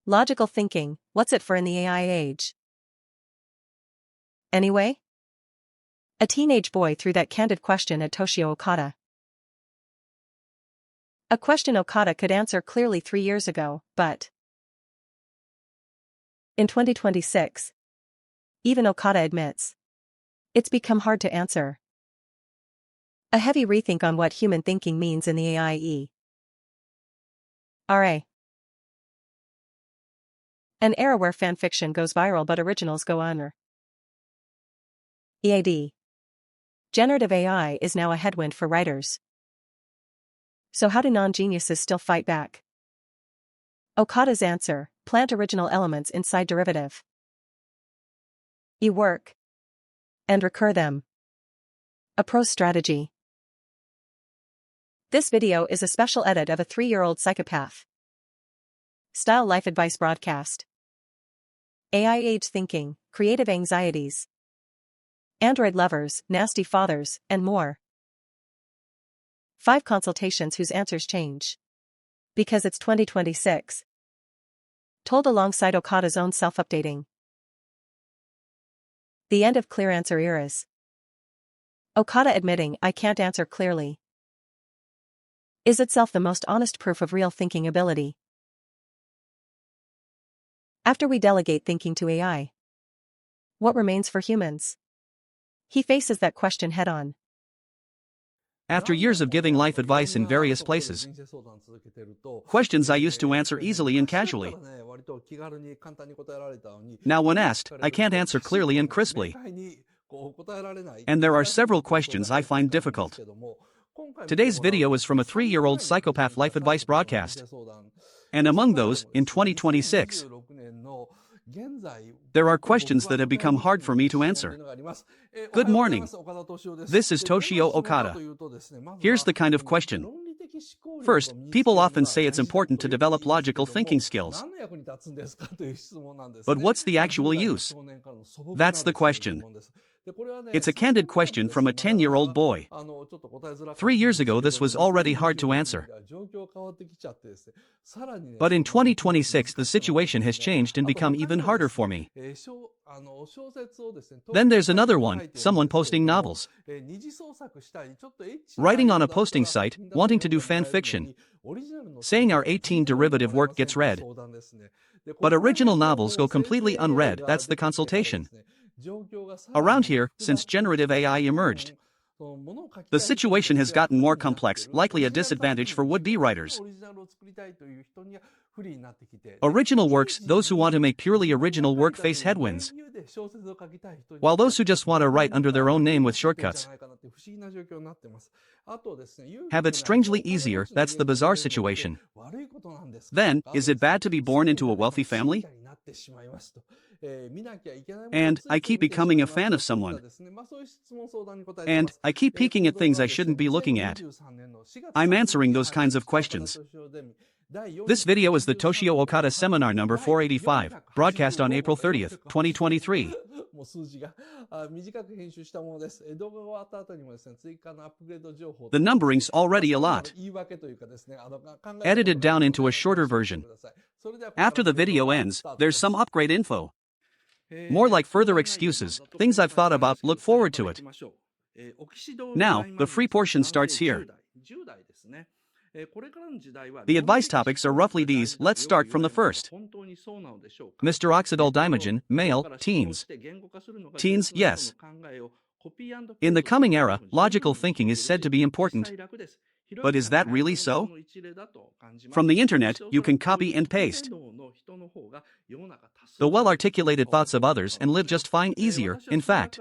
Logical thinking, what's it for in the AI age? Anyway? A teenage boy threw that candid question at Toshio Okada. A question Okada could answer clearly 3 years ago, but in 2026, even Okada admits, it's become hard to answer. A heavy rethink on what human thinking means in the AI era. An era where fanfiction goes viral but originals go under. EAD. Generative AI is now a headwind for writers. So how do non-geniuses still fight back? Okada's answer: plant original elements inside derivative work and recur them. A prose strategy. This video is a special edit of a 3-year-old psychopath style life advice broadcast. AI age thinking, creative anxieties, Android lovers, nasty fathers, and more. 5 consultations whose answers change. Because it's 2026. Told alongside Okada's own self-updating. The end of clear answer eras. Okada admitting I can't answer clearly is itself the most honest proof of real thinking ability. After we delegate thinking to AI, what remains for humans? He faces that question head-on. After years of giving life advice in various places, questions I used to answer easily and casually. Now when asked, I can't answer clearly and crisply. And there are several questions I find difficult. Today's video is from a 3-year-old psychopath life advice broadcast. And among those, in 2026, there are questions that have become hard for me to answer. Good morning. This is Toshio Okada. Here's the kind of question. First, people often say it's important to develop logical thinking skills. But what's the actual use? That's the question. It's a candid question from a 10-year-old boy. 3 years ago this was already hard to answer. But in 2026 the situation has changed and become even harder for me. Then there's another one, someone posting novels. Writing on a posting site, wanting to do fan fiction. Saying our 18 derivative work gets read. But original novels go completely unread, that's the consultation. Around here, since generative AI emerged, the situation has gotten more complex, likely a disadvantage for would-be writers. Original works, those who want to make purely original work face headwinds, while those who just want to write under their own name with shortcuts have it strangely easier. That's the bizarre situation. Then, is it bad to be born into a wealthy family? And I keep becoming a fan of someone. And I keep peeking at things I shouldn't be looking at. I'm answering those kinds of questions. This video is the Toshio Okada seminar number 485, broadcast on April 30th, 2023. The numbering's already a lot. Edited down into a shorter version. After the video ends, there's some upgrade info. More like further excuses, things I've thought about, look forward to it. Now, the free portion starts here. The advice topics are roughly these. Let's start from the first. Mr. Oxidol Dimagen, male, teens. Teens, yes. In the coming era, logical thinking is said to be important. But is that really so? From the internet, you can copy and paste the well-articulated thoughts of others and live just fine, easier, in fact.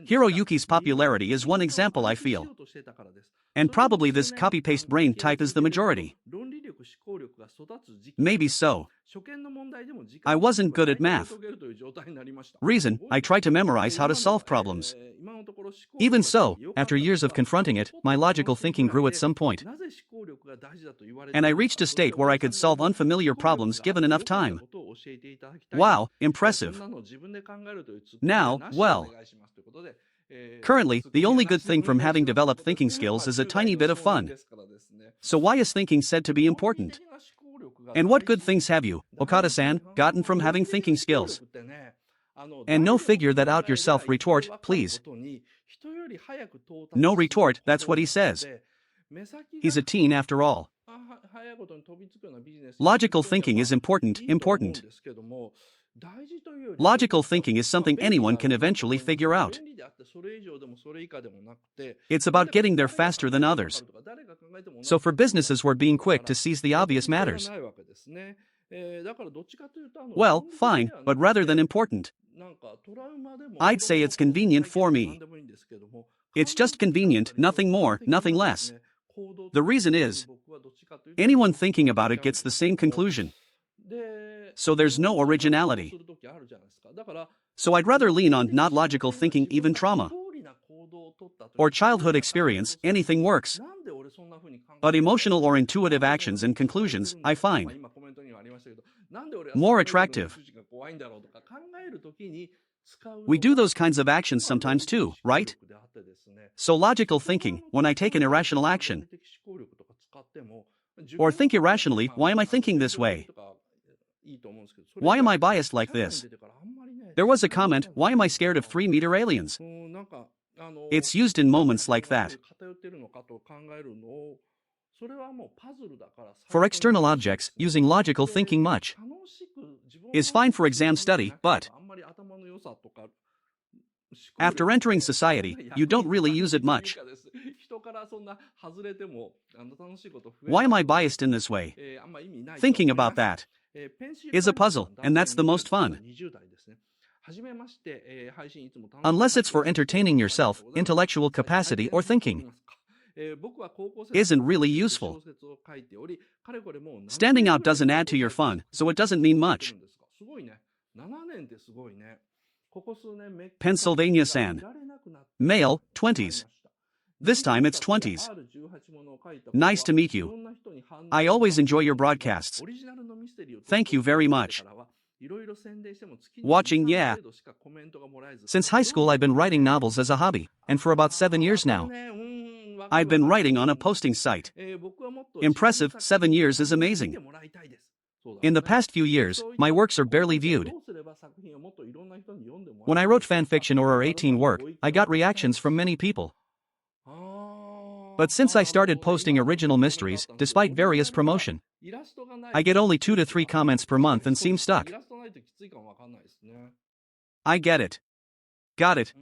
Hiroyuki's popularity is one example I feel. And probably this copy-paste brain type is the majority. Maybe so. I wasn't good at math. Reason, I tried to memorize how to solve problems. Even so, after years of confronting it, my logical thinking grew at some point. And I reached a state where I could solve unfamiliar problems given enough time. Wow, impressive. Now, well, currently, the only good thing from having developed thinking skills is a tiny bit of fun. So why is thinking said to be important? And what good things have you, Okada-san, gotten from having thinking skills? And no figure that out yourself retort, please. No retort, that's what he says. He's a teen after all. Logical thinking is important. Logical thinking is something anyone can eventually figure out. It's about getting there faster than others. So for businesses we're being quick to seize the obvious matters. Well, fine, but rather than important. I'd say it's convenient for me. It's just convenient, nothing more, nothing less. The reason is, anyone thinking about it gets the same conclusion. So there's no originality. So I'd rather lean on not logical thinking, even trauma. Or childhood experience, anything works. But emotional or intuitive actions and conclusions, I find more attractive. We do those kinds of actions sometimes too, right? So logical thinking, when I take an irrational action, or think irrationally, why am I thinking this way? Why am I biased like this? There was a comment, why am I scared of 3-meter aliens? It's used in moments like that. For external objects, using logical thinking much is fine for exam study, but after entering society, you don't really use it much. Why am I biased in this way? Thinking about that is a puzzle, and that's the most fun. Unless it's for entertaining yourself, intellectual capacity or thinking isn't really useful. Standing out doesn't add to your fun, so it doesn't mean much. Pennsylvania-san. Male, 20s. This time it's 20s. Nice to meet you. I always enjoy your broadcasts. Thank you very much. Watching, yeah. Since high school I've been writing novels as a hobby, and for about 7 years now. I've been writing on a posting site. Impressive, 7 years is amazing. In the past few years, my works are barely viewed. When I wrote fanfiction or R18 work, I got reactions from many people. But since I started posting original mysteries, despite various promotion, I get only 2 to 3 comments per month and seem stuck. I get it. Got it.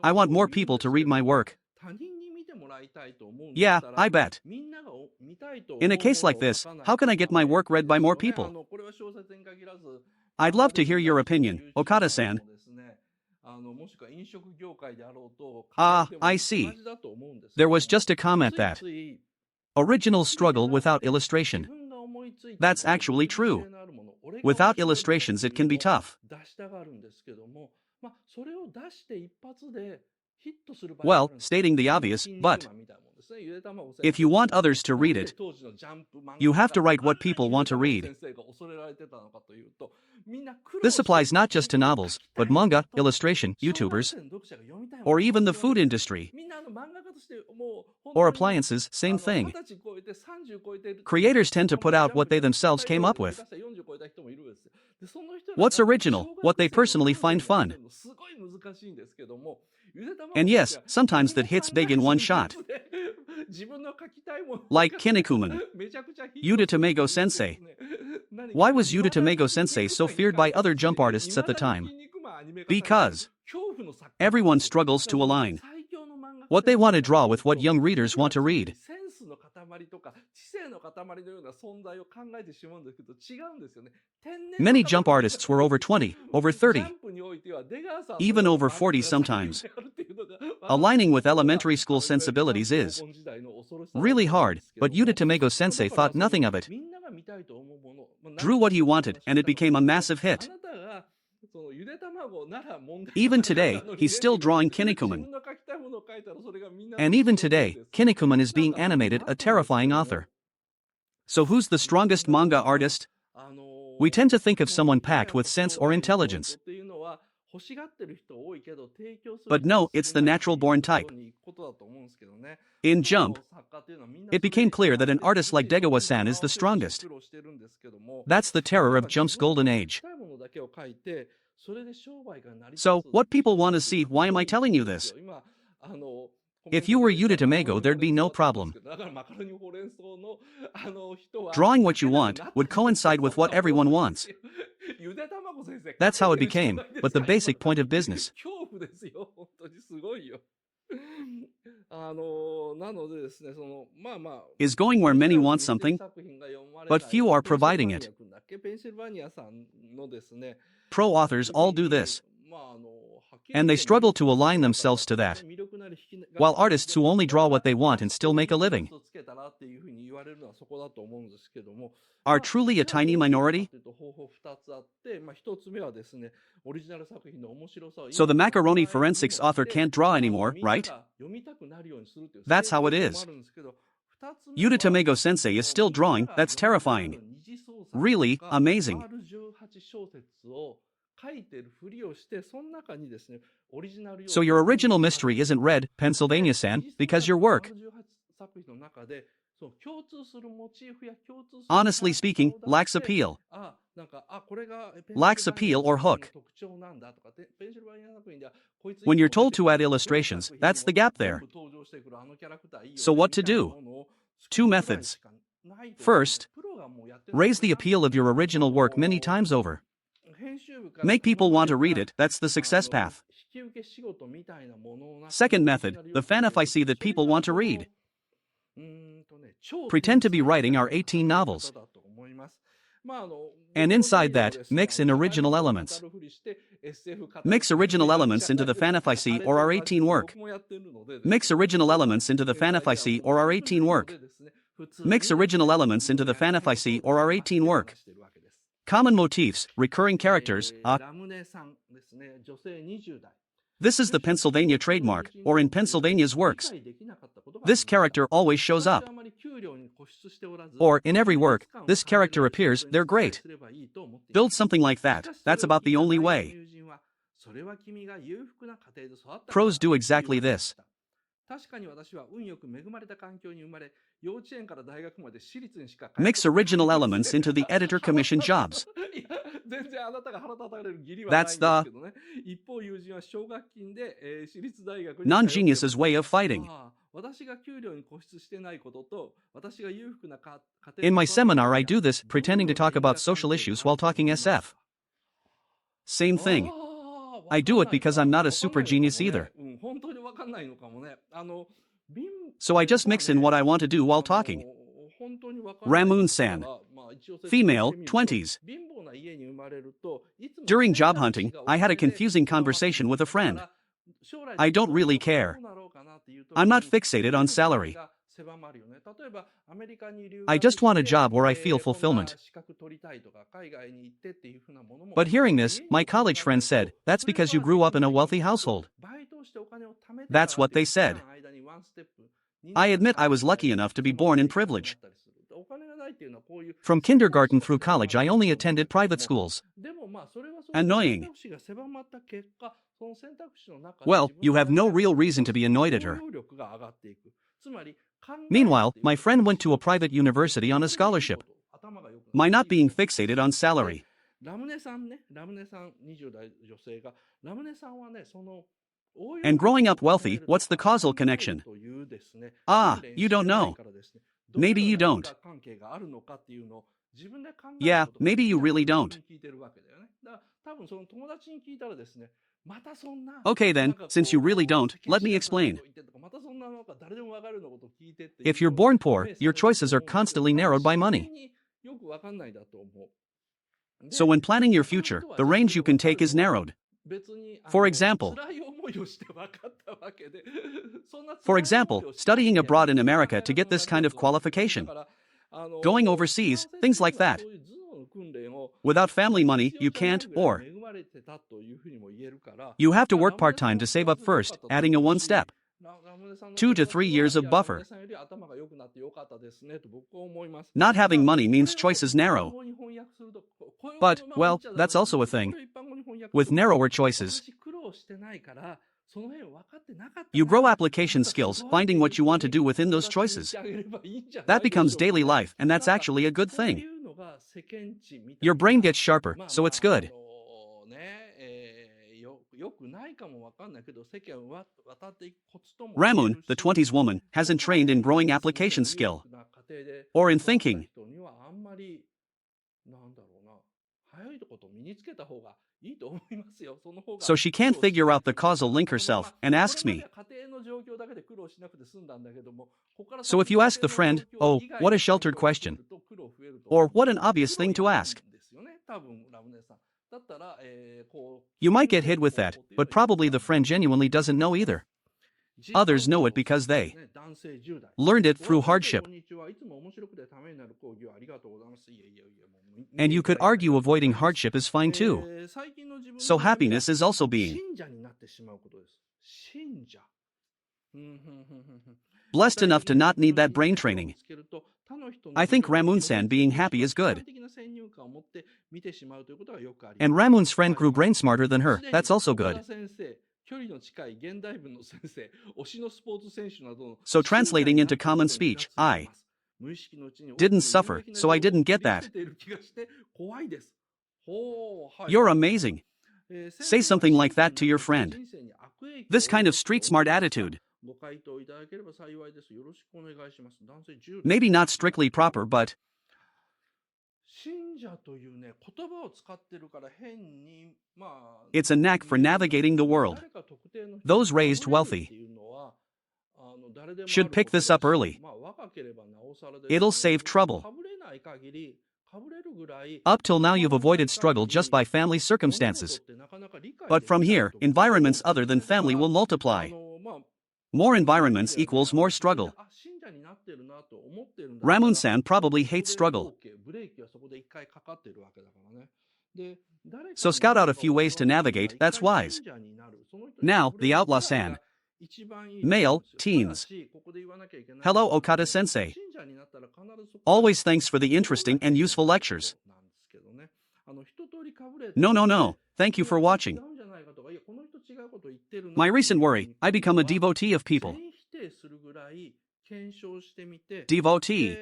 I want more people to read my work. Yeah, I bet. In a case like this, how can I get my work read by more people? I'd love to hear your opinion, Okada-san. I see. There was just a comment that originals struggle without illustration. That's actually true. Without illustrations it can be tough. Well, stating the obvious, but if you want others to read it, you have to write what people want to read. This applies not just to novels, but manga, illustration, YouTubers, or even the food industry. Or appliances, same thing. Creators tend to put out what they themselves came up with. What's original, what they personally find fun. And yes, sometimes that hits big in one shot. Like Kinnikuman. Yuta Tamego Sensei. Why was Yuta Tamego Sensei so feared by other jump artists at the time? Because everyone struggles to align what they want to draw with what young readers want to read. Many jump artists were over 20, over 30, even over 40 sometimes. Aligning with elementary school sensibilities is really hard, but Yuta Tamego Sensei thought nothing of it. Drew what he wanted, and it became a massive hit. Even today, he's still drawing Kinnikuman. And even today, Kinnikuman is being animated, a terrifying author. So who's the strongest manga artist? We tend to think of someone packed with sense or intelligence. But no, it's the natural-born type. In Jump, It became clear that an artist like Degawa-san is the strongest. That's the terror of Jump's golden age. So, what people want to see, why am I telling you this? If you were Yuta Tamego, there'd be no problem. Drawing what you want would coincide with what everyone wants. That's how it became, but the basic point of business. Is going where many want something, but few are providing it. Pro authors all do this, and they struggle to align themselves to that, while artists who only draw what they want and still make a living are truly a tiny minority. So the macaroni forensics author can't draw anymore, right? That's how it is. Yuta Tamego sensei is still drawing. That's terrifying. Really amazing. So your original mystery isn't red, Pennsylvania-san, because your work, honestly speaking, lacks appeal. Lacks appeal or hook. When you're told to add illustrations, that's the gap there. So what to do? Two methods. First, raise the appeal of your original work many times over. Make people want to read it, that's the success path. Second method, the fantasy that people want to read. Pretend to be writing our 18 novels. And inside that, mix in original elements. Mix original elements into the fantasy or our 18 work. Mix original elements into the fantasy or our 18 work. Mix original elements into the fantasy or our 18 work. Common motifs, recurring characters, This is the Pennsylvania trademark, or in Pennsylvania's works. This character always shows up. Or, in every work, this character appears, they're great. Build something like that, that's about the only way. Pros do exactly this. Mix original elements into the editor commission jobs. That's the non-genius's way of fighting. In my seminar I do this, pretending to talk about social issues while talking SF. Same thing. I do it because I'm not a super genius either. So I just mix in what I want to do while talking. Ramoon-san. Female, 20s. During job hunting, I had a confusing conversation with a friend. I don't really care. I'm not fixated on salary. I just want a job where I feel fulfillment. But hearing this, my college friend said, "That's because you grew up in a wealthy household." That's what they said. I admit I was lucky enough to be born in privilege. From kindergarten through college I only attended private schools. Annoying. Well, you have no real reason to be annoyed at her. Meanwhile, my friend went to a private university on a scholarship. My not being fixated on salary. And growing up wealthy, what's the causal connection? You don't know. Maybe you don't. Yeah, maybe you really don't. Okay then, since you really don't, let me explain. If you're born poor, your choices are constantly narrowed by money. So when planning your future, the range you can take is narrowed. For example, studying abroad in America to get this kind of qualification. Going overseas, things like that. Without family money, you can't, or you have to work part-time to save up first, adding a one step. 2 to 3 years of buffer. Not having money means choices narrow. But, well, that's also a thing. With narrower choices, You grow application skills, finding what you want to do within those choices. That becomes daily life, and that's actually a good thing. Your brain gets sharper, so it's good. Ramun, the 20s woman, hasn't trained in growing application skill or in thinking. So she can't figure out the causal link herself and asks me. So if you ask the friend, oh, what a sheltered question. Or what an obvious thing to ask. You might get hit with that, but probably the friend genuinely doesn't know either. Others know it because they learned it through hardship. And you could argue avoiding hardship is fine too. So happiness is also being blessed enough to not need that brain training. I think Ramun-san being happy is good. And Ramun's friend grew brain smarter than her, that's also good. So translating into common speech, I didn't suffer, so I didn't get that. You're amazing. Say something like that to your friend. This kind of street-smart attitude. Maybe not strictly proper, but it's a knack for navigating the world. Those raised wealthy should pick this up early. It'll save trouble. Up till now you've avoided struggle just by family circumstances. But from here, environments other than family will multiply. More environments equals more struggle. Ramun-san probably hates struggle. So scout out a few ways to navigate, that's wise. Now, the outlaw-san. Male, teens. Hello Okada-sensei. Always thanks for the interesting and useful lectures. No. Thank you for watching. My recent worry, I become a devotee of people. Devotee.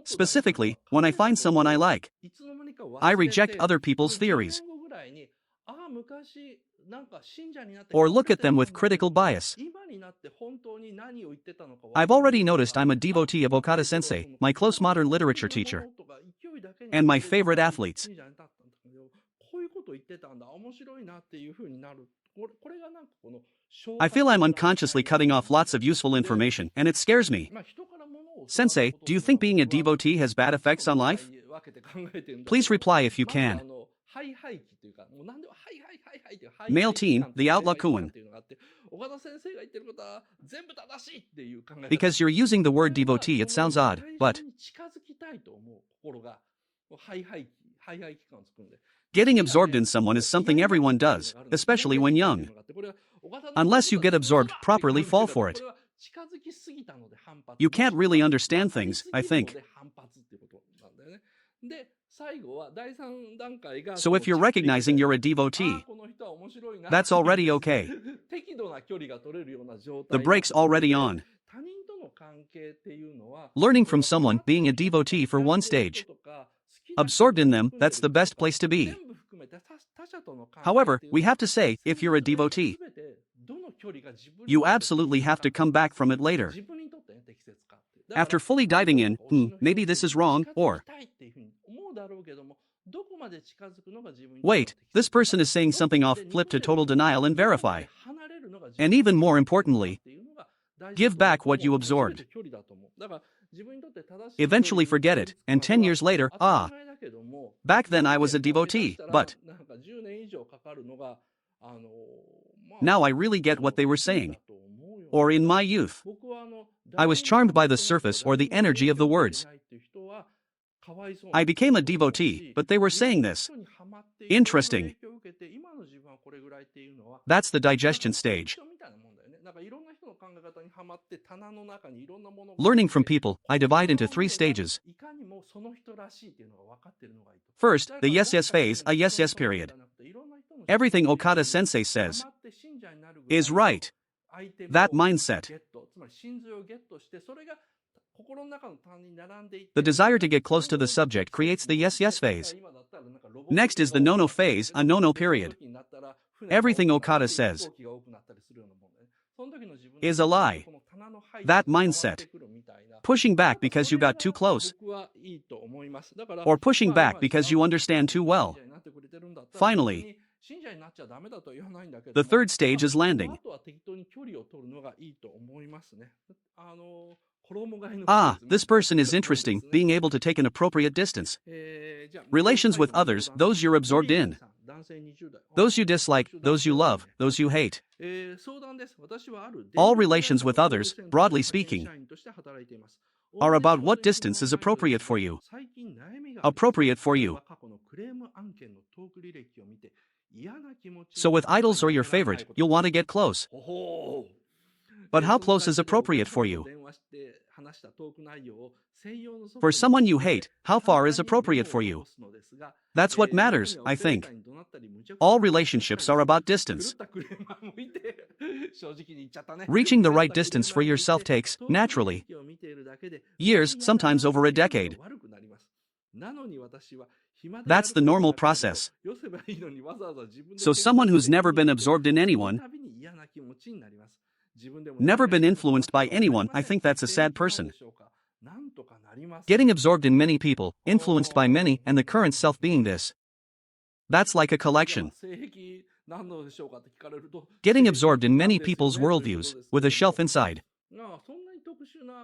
Specifically, when I find someone I like, I reject other people's theories. Or look at them with critical bias. I've already noticed I'm a devotee of Okada-sensei, my close modern literature teacher, and my favorite athletes. I feel I'm unconsciously cutting off lots of useful information, and it scares me. Sensei, do you think being a devotee has bad effects on life? Please reply if you can. Male teen, the outlaw-kun. Because you're using the word devotee, it sounds odd, but getting absorbed in someone is something everyone does, especially when young. Unless you get absorbed properly, fall for it. You can't really understand things, I think. So if you're recognizing you're a devotee, that's already okay. The brake's already on. Learning from someone, being a devotee for one stage. Absorbed in them, that's the best place to be. However, we have to say, if you're a devotee, you absolutely have to come back from it later. After fully diving in, maybe this is wrong, or wait, this person is saying something off, flip to total denial and verify. And even more importantly, give back what you absorbed. Eventually forget it, and 10 years later, back then I was a devotee, but now I really get what they were saying. Or in my youth, I was charmed by the surface or the energy of the words. I became a devotee, but they were saying this. Interesting. That's the digestion stage. Learning from people, I divide into 3 stages. First, the yes-yes phase, a yes-yes period. Everything Okada-sensei says is right. That mindset. The desire to get close to the subject creates the yes-yes phase. Next is the no-no phase, a no-no period. Everything Okada says is a lie. That mindset. Pushing back because you got too close. Or pushing back because you understand too well. Finally, the third stage is landing. Ah, this person is interesting, being able to take an appropriate distance. Relations with others, those you're absorbed in. Those you dislike, those you love, those you hate. All relations with others, broadly speaking, are about what distance is appropriate for you. Appropriate for you. So with idols or your favorite, you'll want to get close. But how close is appropriate for you? For someone you hate, how far is appropriate for you? That's what matters, I think. All relationships are about distance. Reaching the right distance for yourself takes, naturally, years, sometimes over a decade. That's the normal process. So someone who's never been absorbed in anyone, never been influenced by anyone, I think that's a sad person. Getting absorbed in many people, influenced by many, and the current self being this. That's like a collection. Getting absorbed in many people's worldviews, with a shelf inside.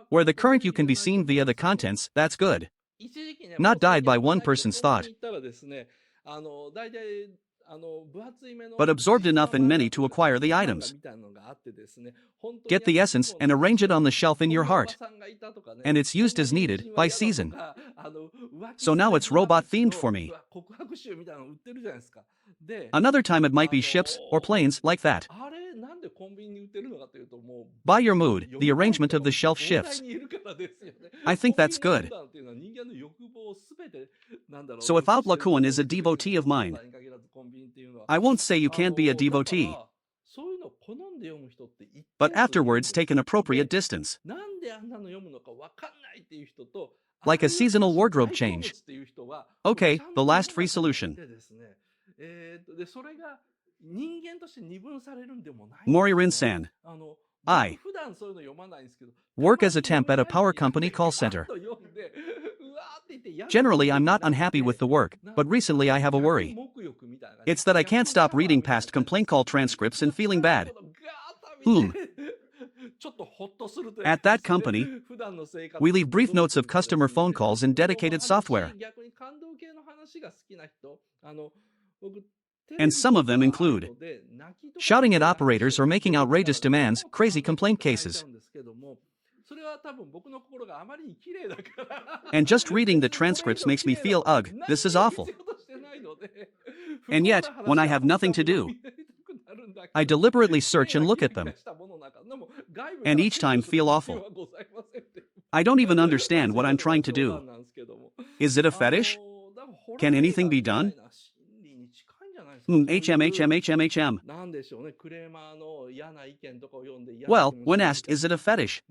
Where the current you can be seen via the contents, that's good. Not died by one person's thought. But absorbed enough in many to acquire the items. Get the essence and arrange it on the shelf in your heart. And it's used as needed, by season. So now it's robot-themed for me. Another time it might be ships, or planes, like that. By your mood, the arrangement of the shelf shifts. I think that's good. So if Outlakuan is a devotee of mine, I won't say you can't be a devotee. But afterwards take an appropriate distance. Like a seasonal wardrobe change. Okay, the last free solution. Moririn-san. I work as a temp at a power company call center. Generally, I'm not unhappy with the work, but recently I have a worry. It's that I can't stop reading past complaint call transcripts and feeling bad. At that company, we leave brief notes of customer phone calls in dedicated software. And some of them include shouting at operators or making outrageous demands, crazy complaint cases. And just reading the transcripts makes me feel, ugh, this is awful. And yet, when I have nothing to do, I deliberately search and look at them. And each time feel awful. I don't even understand what I'm trying to do. Is it a fetish? Can anything be done? HM. Well, when asked, is it a fetish?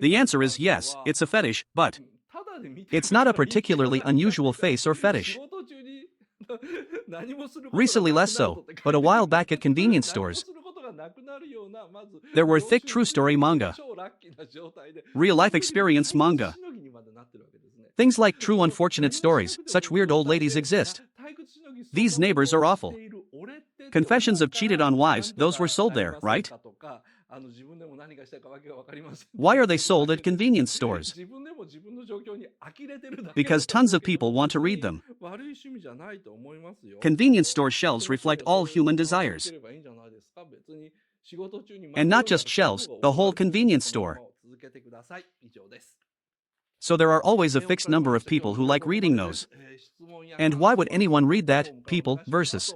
The answer is yes, it's a fetish, but it's not a particularly unusual face or fetish. Recently less so, but a while back at convenience stores, there were thick true story manga. Real life experience manga. Things like true unfortunate stories, such weird old ladies exist. These neighbors are awful. Confessions of cheated on wives, those were sold there, right? Why are they sold at convenience stores? Because tons of people want to read them. Convenience store shelves reflect all human desires. And not just shelves, the whole convenience store. So there are always a fixed number of people who like reading those. And why would anyone read that, people, versus